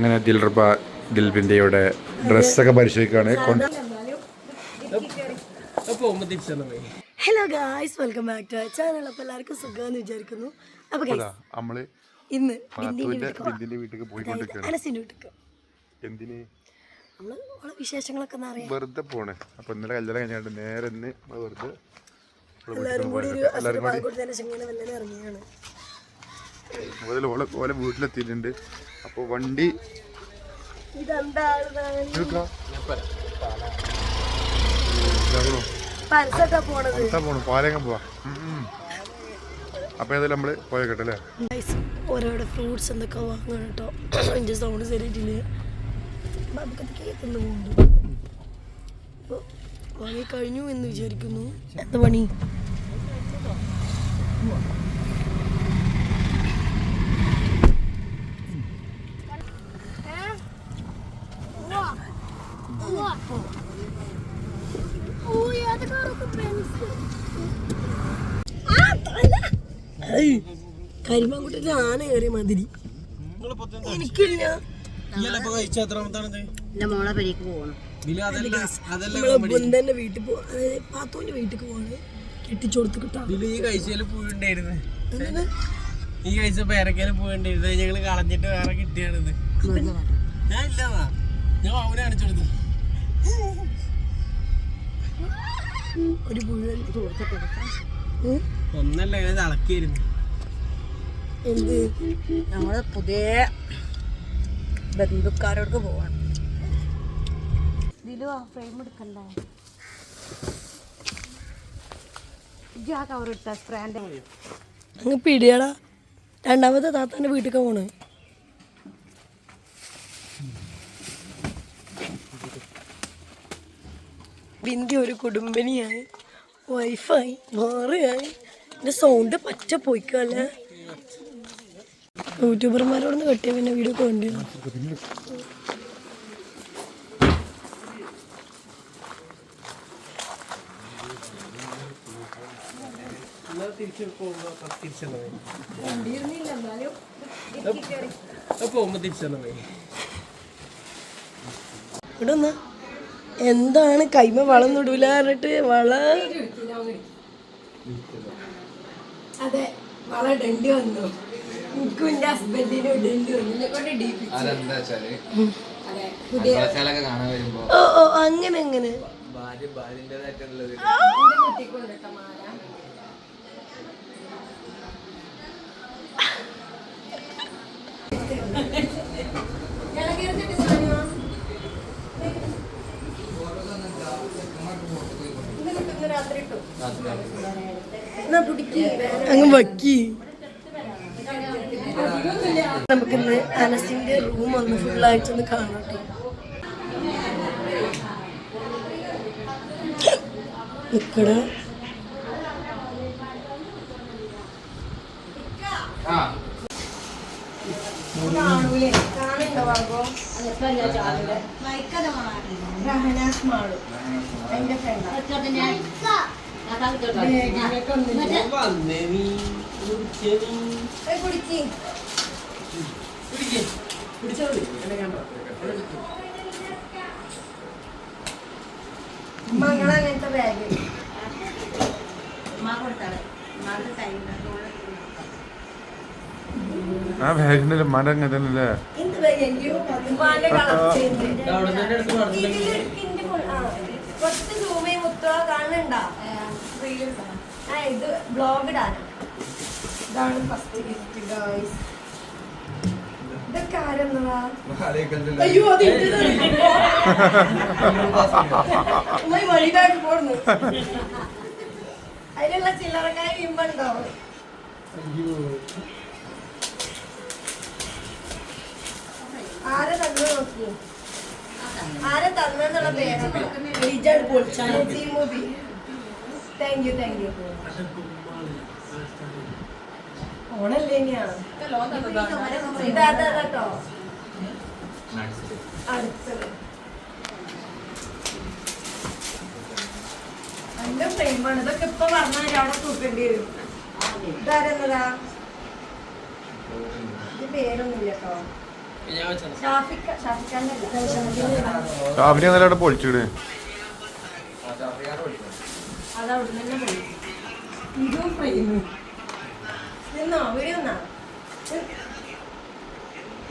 അങ്ങനെ ദിൽബിൻ്റെ ഡ്രസ്സൊക്കെ പരിശോധിക്കുകയാണ്. Hello guys, welcome back to our channel. അപ്പോൾ എല്ലാവർക്കും സുഖമെന്ന് വിചാരിക്കുന്നു. അപ്പോൾ നമ്മള് ഇന്ന് വീട്ടിലേക്ക് പോയിക്കൊണ്ടിരിക്കുകയാണ്. അനസിൻ്റെ വീട്ടിലേക്ക് എന്തിന് നമ്മള് വിശേഷങ്ങളൊക്കെ അറിയാം. വെറുതെ പോണേ. അപ്പൊ ഇന്നലെ കല്യാണം കഴിഞ്ഞാണ്ട് നേരെ ഇന്ന് വെറുതെ എല്ലാവരും കൂടി ഒരു ഇങ്ങനെ ഇറങ്ങിയാണ്. ഓലെ വീട്ടിലെത്തിയിട്ടുണ്ട്. അപ്പോൾ വണ്ടി പാലങ്ങ പോവാ. അപ്പൊ ഏതായാലും നമ്മള് പോയേക്കട്ടെ അല്ലേ. ഓരോടെ ഫ്രൂട്ട്സ് എന്തൊക്കെ വാങ്ങണം കേട്ടോ. എൻ്റെ സൗണ്ട് ശരിയായിട്ടില്ല. കേൾക്കുന്നുണ്ട്. വാങ്ങിക്കഴിഞ്ഞു എന്ന് വിചാരിക്കുന്നു. എന്താ പണി? കരിമാൻകുട്ടിന്റെ ആന കയറിയ മാതിരി എനിക്കില്ല. ബുന്ധന്റെ വീട്ടിൽ പോവാ, പാത്തോന്റെ വീട്ടിൽ പോവാണ്. കെട്ടിച്ചോടുത്ത് കിട്ടാ. ഈ കഴിച്ചാല് പോയിണ്ടായിരുന്നു. ഈ കഴിച്ച പേരക്കാലും പോയിണ്ടായിരുന്നു. ഞങ്ങള് കളഞ്ഞിട്ട് വേറെ കിട്ടിയാണിത്. ഞാൻ ഇല്ലതാ, ഞാൻ അവനെ കാണിച്ചു കൊടുത്തു. ഒരു പുഴുവൻ ഒന്നല്ല ഇങ്ങനെ തിളക്കിയിരുന്നു. എന്ത്? നമ്മള് പുതിയ ബന്ധുക്കാരോട് പോവാണ്. ഫ്രെയിം എടുക്കണ്ടേ? അങ്ങ് പിടിയടാ. രണ്ടാമത്തെ താത്താന്റെ വീട്ടിലേക്ക് പോണ്. ബിന്ദി ഒരു കുടുംബിനിയായി, വൈഫായി, മാറിയായി. എൻ്റെ സൗണ്ട് പച്ച പോയിക്കല്ലേ. യൂട്യൂബർമാരോടൊന്ന് കെട്ടിയ പിന്നെ വീഡിയോ ഒക്കെ വേണ്ടി. ഇവിടെ ഒന്ന് എന്താണ് കൈമ വളം തൊടൂല പറഞ്ഞിട്ട് അതെ വള ഇടേണ്ടി വന്നു. എനിക്കും എന്റെ ഹസ്ബൻഡിനും ഇടേണ്ടി വന്നു. ഓ അങ്ങനെ അങ്ങനെ അങ്ങ് വക്കി. നമുക്കിന്ന് അനസിന്റെ റൂം ഒന്ന് ഫുള്ളായിട്ടൊന്ന് കാണട്ടെ. നിക്കട മങ്ങളങ്ങനത്തെ ബാഗ് ആ ബാഗിന്റെ മരം അങ്ങനെ തന്നെയല്ലേ. ഇത് ബ്ലോഗ് ഇടാനാ. ഇതാണ് ഫസ്റ്റ് ഗിഫ്റ്റ് ഗായ്സ്. ഇതൊക്കെ ആരെന്നതാ? അയ്യോ അത് മണി ബാഗ് പോടുന്നു. അതിലുള്ള ചില്ലറക്കായ വിമ്പുണ്ടോ? ആരെ തന്നെ നോക്കി, ആരെ തന്നുള്ള പേരാണ്. Thank you thank you. ഓണല്ലേ ഇനിയാണ് ഇതാട്ടോ അടുത്തത്. എന്റെ ഫ്രെയിമാണ്. ഇതൊക്കെ ഇപ്പൊ പറഞ്ഞാൽ അവിടെ തൂക്കേണ്ടി വരും. ഇതാരെന്നതാ? ഇത് പേരൊന്നുമില്ല കേട്ടോ. ഞാൻ വെച്ചത് ഷാഫിനെ നല്ല അവിടെ പൊളിച്ചിട്.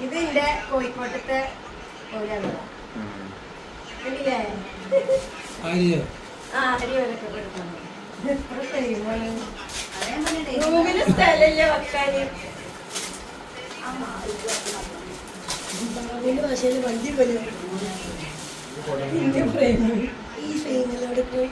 ഇതിന്റെ കോഴിക്കോട്ടത്തെ റൂമിന് സ്ഥലമില്ല വെക്കാന്. ഭാഷയിൽ വണ്ടി വരും. ഈ ഫ്രെയിമിലോട് പോയി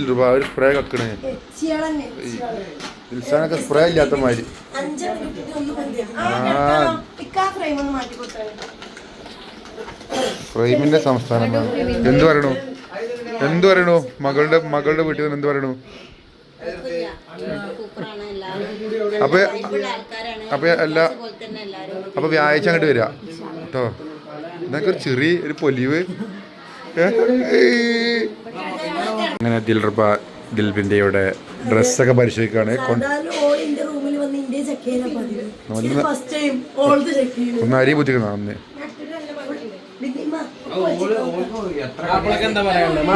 രൂപ ഒരു സ്പ്രേ കക്കണേ. ദിൽസാനൊക്കെ സ്പ്രേ ഇല്ലാത്ത മാതിരി. ഫ്രെയിമിന്റെ സംസ്ഥാനം എന്ത് പറയണു? എന്ത് പറയണു? മകളുടെ വീട്ടിൽ നിന്ന് എന്ത് പറയണു? അപ്പൊ അപ്പൊ വ്യാഴാഴ്ച അങ്ങോട്ട് വരിക കേട്ടോ. എന്നൊക്കെ ഒരു ചെറിയ ഒരു പൊലിവ്. അങ്ങനെ ദിൽബിന്റെ ഇവിടെ ഡ്രസ്സൊക്കെ പരിശോധിക്കാണ്. ഒന്ന് അരി ബുദ്ധിക്കണം അന്ന്.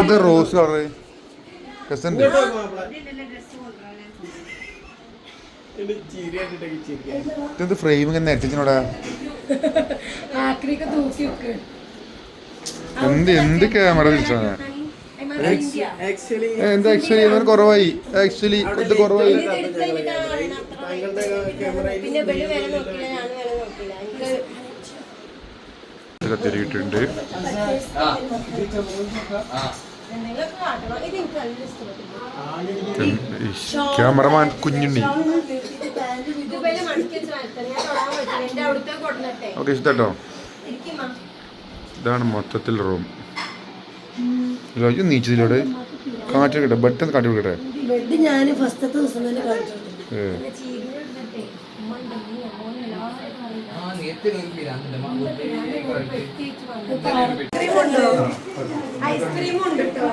ഇത് റോസ് കളറ് രസമുണ്ട്. ഇത് ഫ്രെയിം ഇങ്ങനെ നെറ്റിനോടാ എന്ത് ക്യാമറ തിരിച്ചാണ്? എന്താ ആക്ച്വലി ഇവൻ കുറവായി. ആക്ച്വലി ഇത് കുറവായി. തിരിയിട്ടുണ്ട്. ക്യാമറമാൻ കുഞ്ഞുണ്ണി. ഓക്കെ ഇഷ്ടട്ടോ. ഇതാണ് മൊത്തത്തിൽ റൂം. നീച്ചതിലൂടെ കാറ്റ് കിട്ടെ. ബെഡ് കാറ്റ് കൊടുക്കട്ടെ. ബെഡ് ഞാൻ ഫസ്റ്റത്തെ ദിവസം തന്നെ കാണിച്ചു. ഐസ്ക്രീം ഉണ്ട് കേട്ടോ.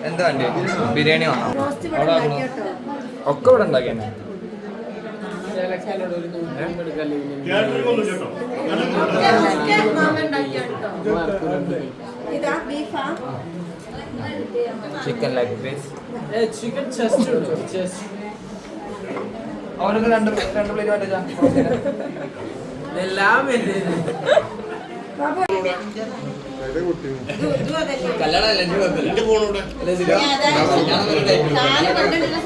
എന്താ ബിരിയാണി വേണോ? ഒക്കെ ഇവിടെ ഉണ്ടാക്കിയാണ്. Chicken leg piece, chicken chest അവനൊക്കെ രണ്ട് പ്ലേറ്റ് വേണ്ട. എല്ലാം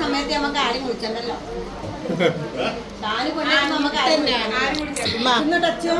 സമയത്ത് നമുക്ക് ആരും കുളിച്ചല്ലോ. ടച്ചോ